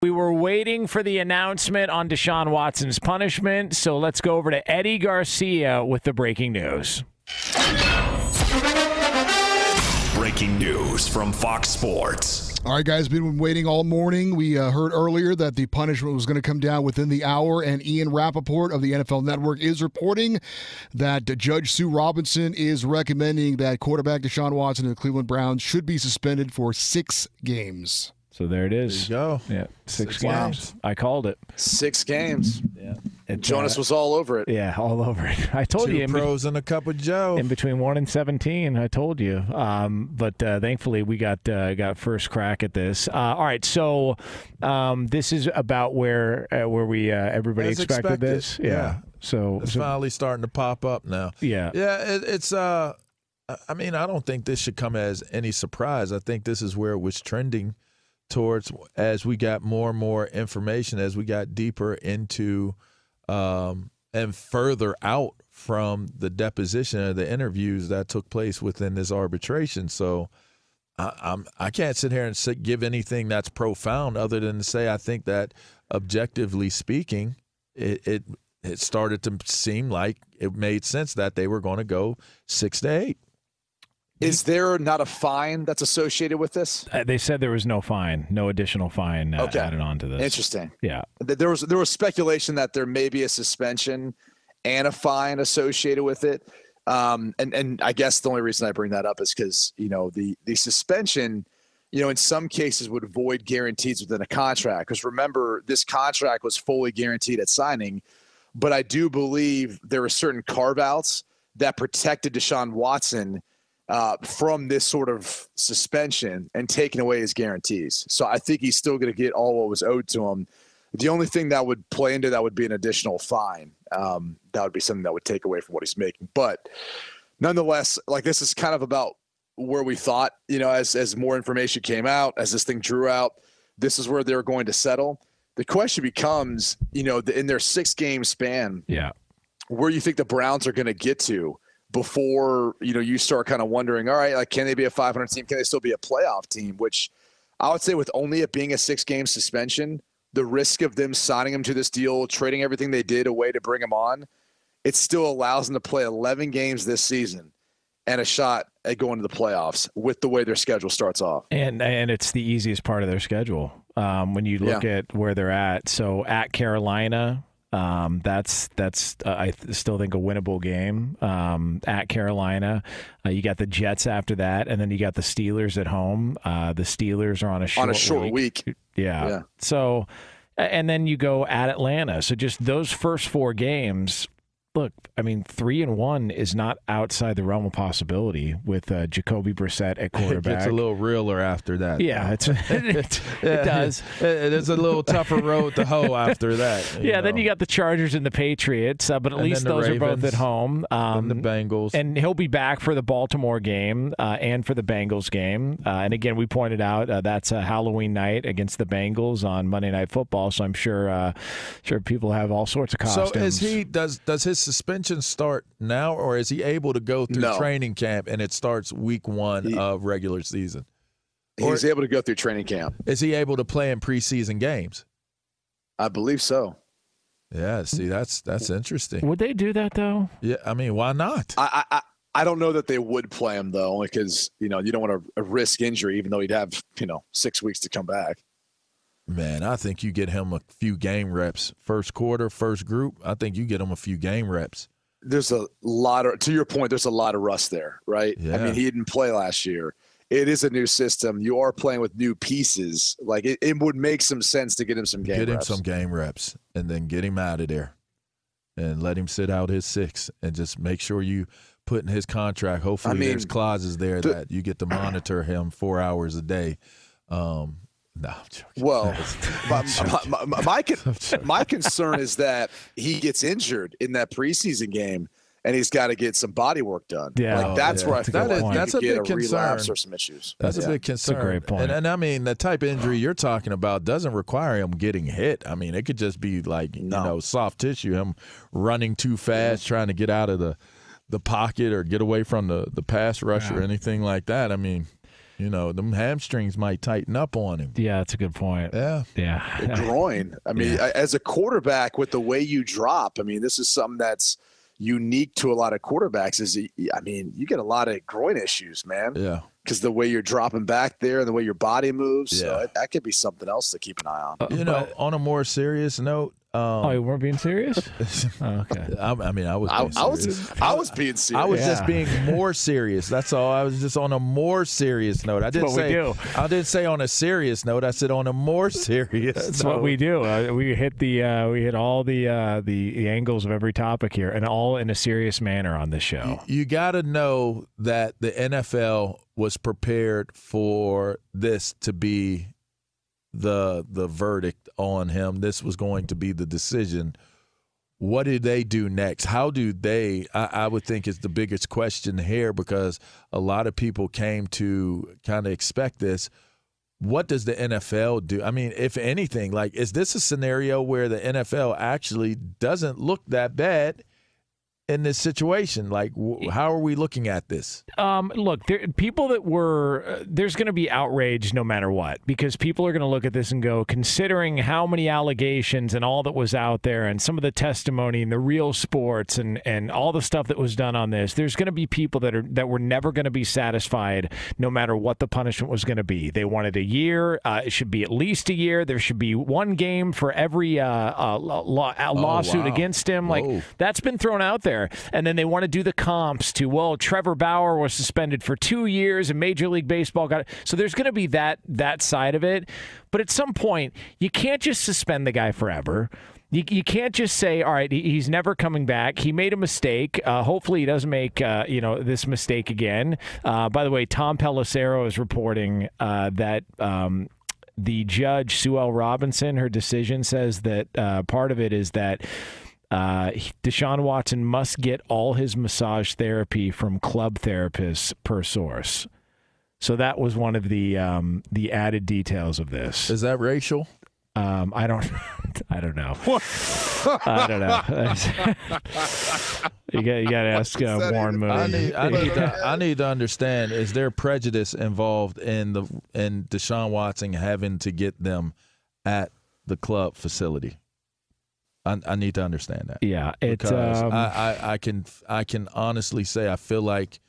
We were waiting for the announcement on Deshaun Watson's punishment, so let's go over to Eddie Garcia with the breaking news. Breaking news from Fox Sports. All right, guys, been waiting all morning. We heard earlier that the punishment was going to come down within the hour, and Ian Rappaport of the NFL Network is reporting that Judge Sue Robinson is recommending that quarterback Deshaun Watson of the Cleveland Browns should be suspended for 6 games. So there it is. There you go. Yeah, 6 games. I called it. 6 games. Yeah. Jonas was all over it. Yeah, all over it. I told 2 you. pros and a cup of Joe. In between 1 and 17, I told you. But thankfully, we got first crack at this. All right, so this is about where we everybody expected this. Yeah. So it's finally starting to pop up now. Yeah. Yeah. It's. I mean, I don't think this should come as any surprise. I think this is where it was trending towards as we got more and more information, as we got deeper into and further out from the deposition or the interviews that took place within this arbitration. So I can't sit here and give anything that's profound other than to say I think that objectively speaking, it started to seem like it made sense that they were going to go 6 to 8. Is there not a fine that's associated with this? They said there was no fine, no additional fine added on to this. Interesting. Yeah. There was speculation that there may be a suspension and a fine associated with it. And I guess the only reason I bring that up is because, the suspension, in some cases would void guarantees within a contract. Because remember, this contract was fully guaranteed at signing. But I do believe there were certain carve-outs that protected Deshaun Watson from this sort of suspension and taking away his guarantees. So I think he's still going to get all what was owed to him. The only thing that would play into that would be an additional fine. That would be something that would take away from what he's making. But nonetheless, this is kind of about where we thought, as more information came out, as this thing drew out, this is where they're going to settle. The question becomes, in their 6-game span, where you think the Browns are going to get to before, you start kind of wondering, all right, can they be a 500 team? Can they still be a playoff team? Which I would say with only it being a 6-game suspension, the risk of them signing him to this deal, trading everything they did away to bring him on, it still allows them to play 11 games this season and a shot at going to the playoffs with the way their schedule starts off. And it's the easiest part of their schedule when you look at where they're at. So at Carolina, that's I still think a winnable game at Carolina. You got the Jets after that, and then you got the Steelers at home. The Steelers are on a short week. Yeah. So, and then you go at Atlanta. So just those first 4 games. Look, 3-1 is not outside the realm of possibility with Jacoby Brissett at quarterback. It gets a little realer after that. Yeah, it does. It is a little tougher road to hoe after that. Then you got the Chargers and the Patriots, but at least those Ravens, are both at home. And the Bengals. And he'll be back for the Baltimore game and for the Bengals game. And again, we pointed out that's a Halloween night against the Bengals on Monday Night Football, so I'm sure people have all sorts of costumes. So does his suspension start now, or is he able to go through training camp and it starts week 1 of regular season? He's able to go through training camp. Is he able to play in preseason games? I believe so. Yeah, see, that's interesting. Would they do that, though? Yeah, why not? I don't know that they would play him, though, only because, you don't want to risk injury, even though he'd have, 6 weeks to come back. Man, I think you get him a few game reps. First quarter, first group, I think you get him a few game reps. There's a lot of, to your point, there's a lot of rust there, right? Yeah. He didn't play last year. It is a new system. You are playing with new pieces. It would make some sense to get him some game reps. Get him some game reps and then get him out of there and let him sit out his 6 and just make sure you put in his contract. Hopefully there's clauses there that you get to monitor him 4 hours a day. No, I'm joking. Well, my concern is that he gets injured in that preseason game, and he's got to get some body work done. Yeah, that's where I feel that's a big concern. Relapse or some issues. That's a big concern. That's a great point. And the type of injury you're talking about doesn't require him getting hit. It could just be soft tissue, him running too fast, trying to get out of the pocket or get away from the pass rush or anything like that. Them hamstrings might tighten up on him. Yeah, that's a good point. Yeah. The groin. I mean, as a quarterback, with the way you drop, I mean, this is something that's unique to a lot of quarterbacks. You get a lot of groin issues, man. Yeah. Because the way you're dropping back there and the way your body moves, Yeah. so that could be something else to keep an eye on. On a more serious note. You weren't being serious? Okay. I was being serious. I was just being more serious. That's all. I was just on a more serious note. I didn't say on a serious note. I said on a more serious. That's note. what we do. We hit all the angles of every topic here, and all in a serious manner on this show. You got to know that the NFL was prepared for this to be the verdict on him. This was going to be the decision. What do they do next? How do they, I would think is the biggest question here, because a lot of people came to kind of expect this. What does the NFL do? I mean, if anything, is this a scenario where the NFL actually doesn't look that bad in this situation? How are we looking at this? Look, there's going to be outrage no matter what, because people are going to look at this and go, considering how many allegations and all that was out there and some of the testimony and the real sports and all the stuff that was done on this, there's going to be people that were never going to be satisfied no matter what the punishment was going to be. They wanted a year. It should be at least a year. There should be one game for every lawsuit against him. That's been thrown out there. And then they want to do the comps to, Trevor Bauer was suspended for 2 years and Major League Baseball got it. So there's going to be that side of it. But at some point, you can't just suspend the guy forever. You can't just say, all right, he's never coming back. He made a mistake. Hopefully he doesn't make this mistake again. By the way, Tom Pelissero is reporting that the judge, Sue L. Robinson, her decision says that part of it is that Deshaun Watson must get all his massage therapy from club therapists per source. So that was one of the added details of this. Is that racial? I don't know. I don't know. You got to ask Warren Moon. I need to understand: is there prejudice involved in Deshaun Watson having to get them at the club facility? I need to understand that. Yeah, because I can honestly say I feel like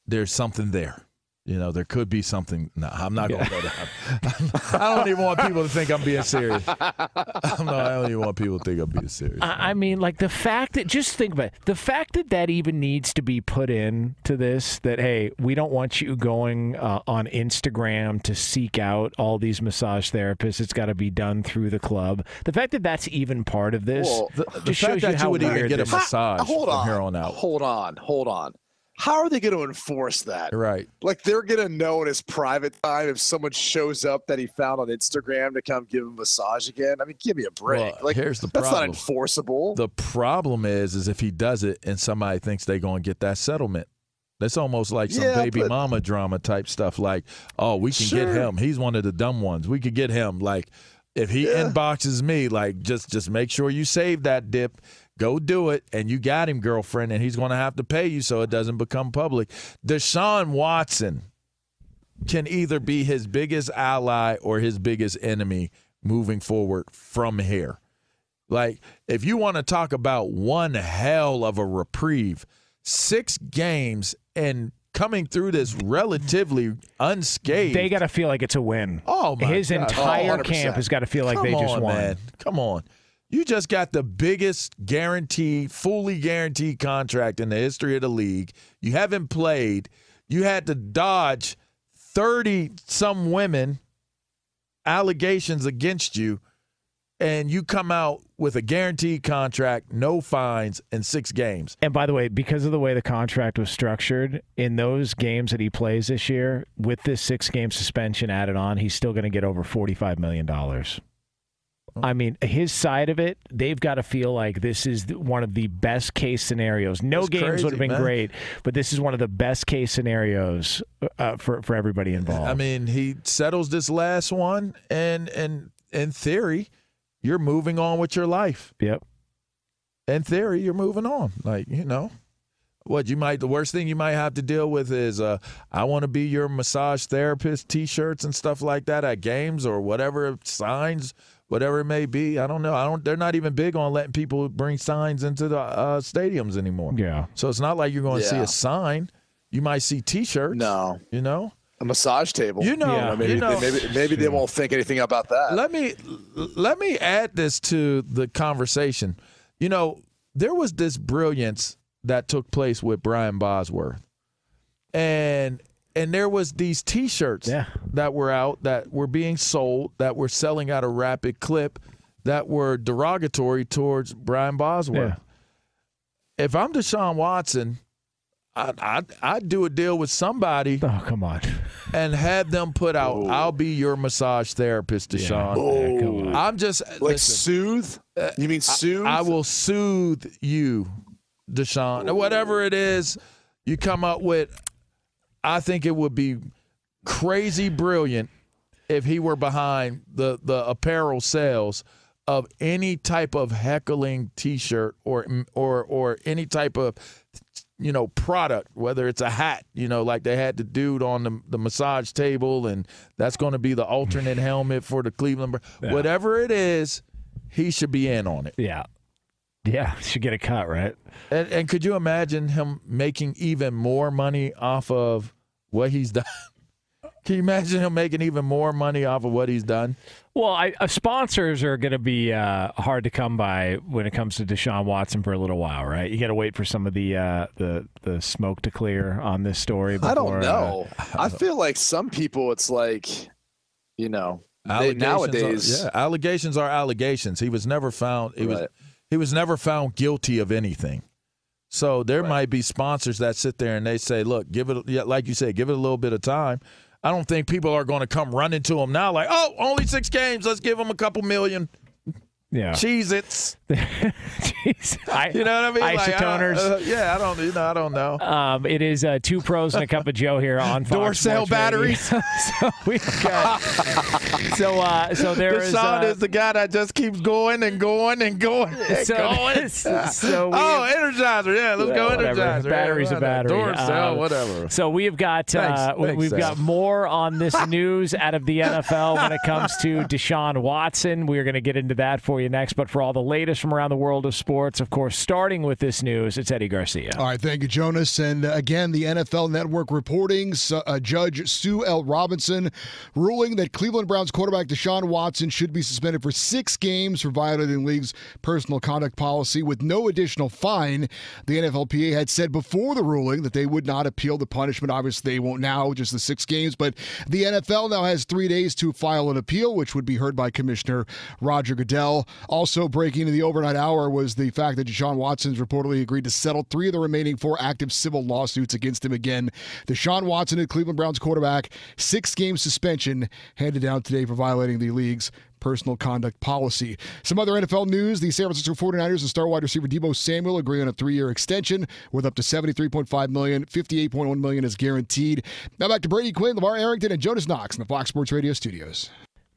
there's something there. There could be something. No, I'm not going to go down. I don't even want people to think I'm being serious. I don't even want people to think I'm being serious. I mean, the fact that, just think about it, the fact that even needs to be put into this, that, hey, we don't want you going on Instagram to seek out all these massage therapists. It's got to be done through the club. The fact that that's even part of this, the fact that you would even get a massage from here on out. Hold on. How are they going to enforce that? Right. They're going to know in his private time if someone shows up that he found on Instagram to come give him a massage again. I mean, give me a break. Here's the problem. That's not enforceable. The problem is if he does it and somebody thinks they're going to get that settlement. That's almost like some baby mama drama type stuff. We can get him. He's one of the dumb ones. We could get him. If he inboxes me, just make sure you save that dip. Go do it, and you got him, girlfriend, and he's going to have to pay you so it doesn't become public. Deshaun Watson can either be his biggest ally or his biggest enemy moving forward from here. If you want to talk about one hell of a reprieve, 6 games and coming through this relatively unscathed. They got to feel like it's a win. Oh, my His God. entire camp has got to feel like they just won. Man. Come on. You just got the biggest fully guaranteed contract in the history of the league. You haven't played. You had to dodge 30-some women, allegations against you, and you come out with a guaranteed contract, no fines, and 6 games. And by the way, because of the way the contract was structured, in those games that he plays this year, with this 6-game suspension added on, he's still going to get over $45 million. I mean, his side of it, they've got to feel like this is one of the best case scenarios. No games would have been great, but this is one of the best case scenarios for everybody involved. I mean, he settles this last one, and in theory, you're moving on with your life. Yep. In theory, you're moving on. The worst thing you might have to deal with is I want to be your massage therapist T-shirts and stuff like that at games or whatever, signs, whatever it may be. I don't know. They're not even big on letting people bring signs into the stadiums anymore. Yeah. So it's not like you're going to see a sign. You might see T-shirts. No. You know? A massage table. Maybe they won't think anything about that. Let me add this to the conversation. You know, there was this brilliance that took place with Brian Bosworth. And there was these T-shirts that were out, that were being sold, that were selling at a rapid clip, that were derogatory towards Brian Bosworth. Yeah. If I'm Deshaun Watson, I'd do a deal with somebody. Oh, come on. And have them put out, I'll be your massage therapist, Deshaun. Yeah, come on. I'm just soothe? You mean soothe? I will soothe you, Deshaun. Whatever it is you come up with, I think it would be crazy brilliant if he were behind the apparel sales of any type of heckling T-shirt or any type of product, whether it's a hat, like they had the dude on the massage table, and that's going to be the alternate helmet for the Cleveland. Whatever it is, he should be in on it. Yeah. Yeah, should get a cut, right? And could you imagine him making even more money off of what he's done? Can you imagine him making even more money off of what he's done? Well, sponsors are going to be hard to come by when it comes to Deshaun Watson for a little while, right? You got to wait for some of the smoke to clear on this story. Before, I don't know. I feel like some people, it's like, nowadays. Allegations are allegations. He was never found. He was never found guilty of anything. So there might be sponsors that sit there and they say, "Look, like you said, give it a little bit of time." I don't think people are going to come running to him now like, "Oh, only 6 games. Let's give him a couple million." Yeah, Cheez-Its. Jeez. You know what I mean? Isotoners. I don't know. It is 2 pros and a cup of Joe here on Fox Door cell batteries. So we've got. so there is. Deshaun is the guy that just keeps going and going and going. Energizer. Yeah, let's go Energizer. Battery's a battery. Door cell, whatever. So we've got we've got more on this news out of the NFL when it comes to Deshaun Watson. We're going to get into that for you next. But for all the latest from around the world of sports, of course, starting with this news, it's Eddie Garcia. All right, thank you, Jonas. And again, the NFL Network reporting Judge Sue L. Robinson ruling that Cleveland Browns quarterback Deshaun Watson should be suspended for 6 games for violating the league's personal conduct policy with no additional fine. The NFLPA had said before the ruling that they would not appeal the punishment. Obviously, they won't now, just the 6 games. But the NFL now has 3 days to file an appeal, which would be heard by Commissioner Roger Goodell. Also breaking in the overnight hour was the fact that Deshaun Watson's reportedly agreed to settle 3 of the remaining 4 active civil lawsuits against him again. Deshaun Watson, the Cleveland Browns quarterback, 6-game suspension handed down today for violating the league's personal conduct policy. Some other NFL news. The San Francisco 49ers and star wide receiver Deebo Samuel agree on a 3-year extension with up to $73.5 million. $58.1 million is guaranteed. Now back to Brady Quinn, LaVar Arrington, and Jonas Knox in the Fox Sports Radio studios.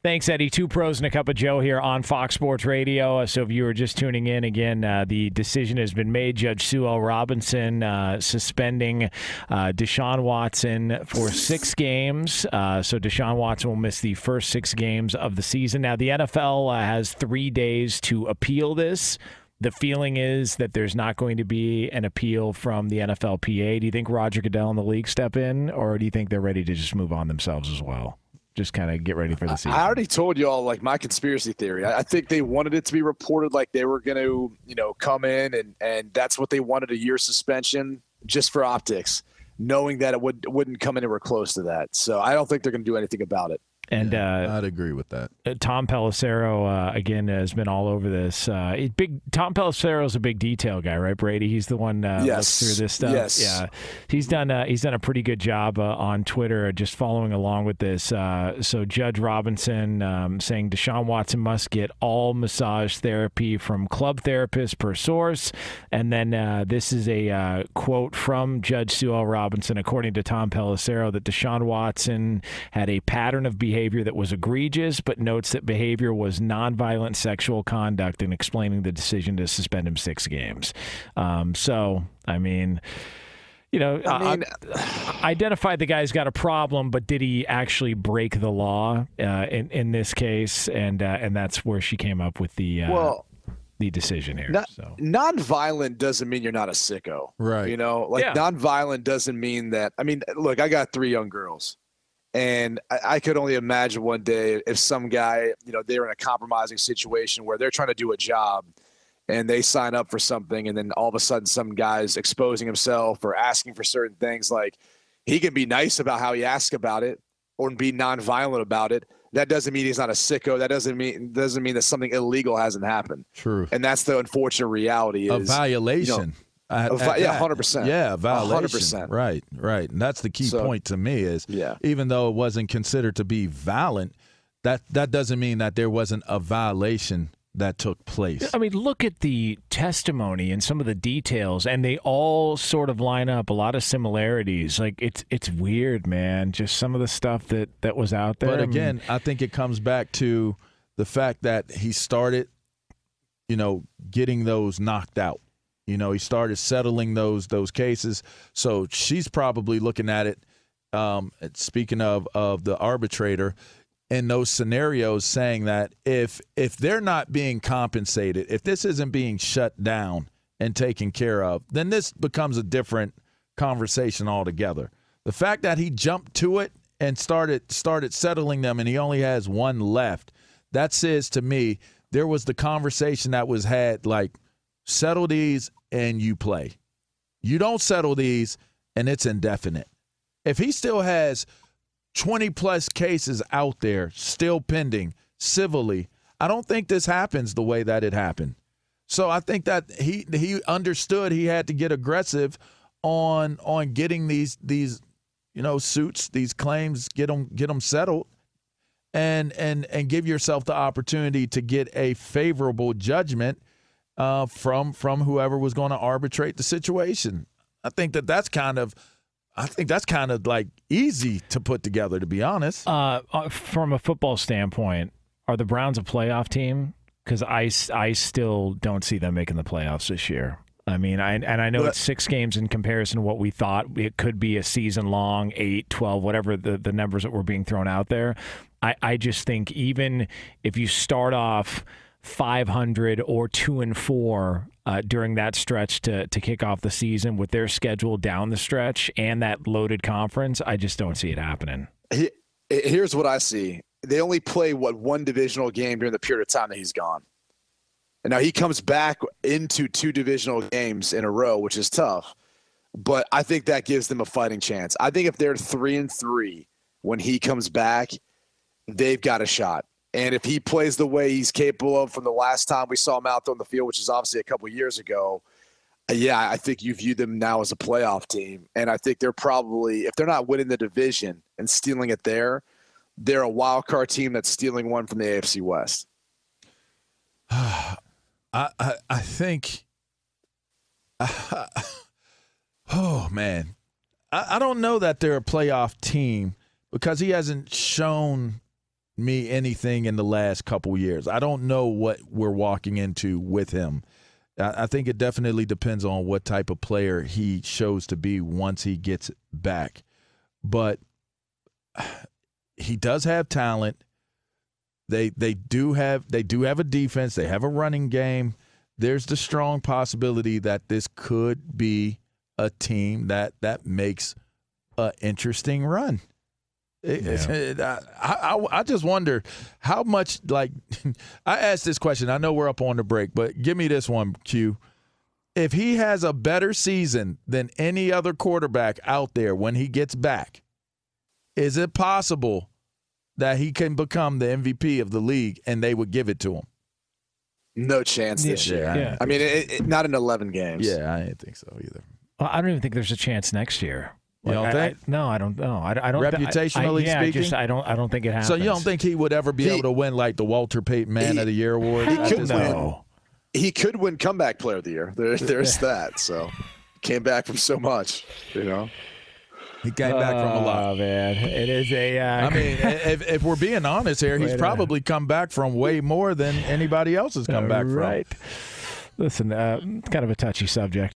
Thanks, Eddie. 2 pros and a cup of Joe here on Fox Sports Radio. So if you were just tuning in, again, the decision has been made. Judge Sue L. Robinson suspending Deshaun Watson for 6 games. So Deshaun Watson will miss the first 6 games of the season. Now, the NFL has 3 days to appeal this. The feeling is that there's not going to be an appeal from the NFLPA. Do you think Roger Goodell and the league step in, or do you think they're ready to just move on themselves as well? Just kind of get ready for the season. I already told you all my conspiracy theory. I think they wanted it to be reported like they were going to, come in and that's what they wanted, a year suspension just for optics, knowing that it wouldn't come anywhere close to that. So I don't think they're going to do anything about it. And I'd agree with that. Tom Pelissero, again, has been all over this. Tom Pelissero is a big detail guy, right, Brady? He's the one looks through this stuff. Yes. Yeah, he's done a pretty good job on Twitter, just following along with this. So Judge Robinson saying Deshaun Watson must get all massage therapy from club therapists per source, and then this is a quote from Judge Sue L. Robinson, according to Tom Pelissero, that Deshaun Watson had a pattern of behavior behavior that was egregious, but notes that behavior was nonviolent sexual conduct and explaining the decision to suspend him 6 games. Identified the guy's got a problem, but did he actually break the law in this case? And that's where she came up with the decision here. Nonviolent doesn't mean you're not a sicko, right? Nonviolent doesn't mean that. I mean, look, I got 3 young girls, and I could only imagine one day if some guy, they're in a compromising situation where they're trying to do a job. And they sign up for something, and then all of a sudden some guy's exposing himself or asking for certain things. Like, he can be nice about how he asks about it or be nonviolent about it. That doesn't mean he's not a sicko. That doesn't mean that something illegal hasn't happened. True. And that's the unfortunate reality. A violation. 100%. Yeah, a violation. 100%. Right. And that's the key point to me is even though it wasn't considered to be violent, that doesn't mean that there wasn't a violation that took place. I mean, look at the testimony and some of the details, and they all sort of line up. A lot of similarities. Like, it's weird, man. Just some of the stuff that was out there. But again, I think it comes back to the fact that he started, getting those knocked out. He started settling those cases. So she's probably looking at it. Speaking of the arbitrator, in those scenarios, saying that if they're not being compensated, if this isn't being shut down and taken care of, then this becomes a different conversation altogether. The fact that he jumped to it and started settling them and he only has 1 left, that says to me there was the conversation that was had, like, settle these and you play. You don't settle these and it's indefinite. If he still has 20-plus cases out there still pending civilly, I don't think this happens the way that it happened. So I think that he understood he had to get aggressive on getting these suits, these claims, get them settled, and give yourself the opportunity to get a favorable judgment from whoever was going to arbitrate the situation. I think that's kind of like easy to put together, to be honest. From a football standpoint, are the Browns a playoff team? Because I still don't see them making the playoffs this year. I mean, I know it's 6 games in comparison to what we thought. It could be a season long, 8, 12, whatever the numbers that were being thrown out there. I just think even if you start off 500 or 2-4 during that stretch to kick off the season with their schedule down the stretch and that loaded conference, I just don't see it happening. Here's what I see. They only play, 1 divisional game during the period of time that he's gone. And now he comes back into 2 divisional games in a row, which is tough. But I think that gives them a fighting chance. I think if they're 3-3 when he comes back, they've got a shot. And if he plays the way he's capable of from the last time we saw him out there on the field, which is obviously a couple of years ago, I think you view them now as a playoff team. And I think they're probably, if they're not winning the division and stealing it there, they're a wild card team that's stealing one from the AFC West. I think oh, man. I don't know that they're a playoff team because he hasn't shown me anything in the last couple years. I don't know what we're walking into with him. I think it definitely depends on what type of player he shows to be once he gets back. But he does have talent. They do have a defense. They have a running game. There's the strong possibility that this could be a team that makes an interesting run. I just wonder how much, like, I asked this question. I know we're up on the break, but give me this one, Q. If he has a better season than any other quarterback out there when he gets back, is it possible that he can become the MVP of the league and they would give it to him? No chance this year. Yeah. I mean, not in 11 games. Yeah, I didn't think so either. Well, I don't even think there's a chance next year. You don't think? No, I don't know. I don't. Reputationally speaking, I don't think it happens. So you don't think he would ever be able to win like the Walter Payton Man of the Year award? He could win. He could win Comeback Player of the Year. There's that. So came back from so much, He came back from a lot. Oh, man. It is a I mean, if we're being honest here, he's probably come back from way more than anybody else has come back from. Right. Listen, kind of a touchy subject.